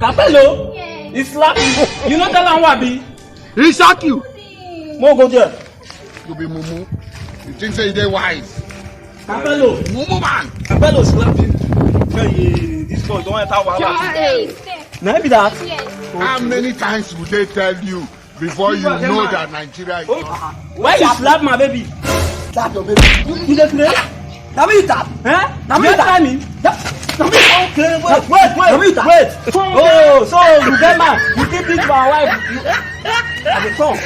Capello? Yes. He slap you. You know tell him what be? He shock you. Mo go there. You be mumu. You think say they wise? Capello. Mumu man. Capello slap you. Hey, this boy don't enter wahala. Stay. Na be that? Yes. How many times would they tell you before you know that Nigeria is Why you slap my baby? Slap your baby. You dey play? Now me you tap. Eh? Na me You tap. tell me? Now me Okay, Na me wait. you tap. Wait. Oh, so you get mad? You keep beat my wife? I dey come.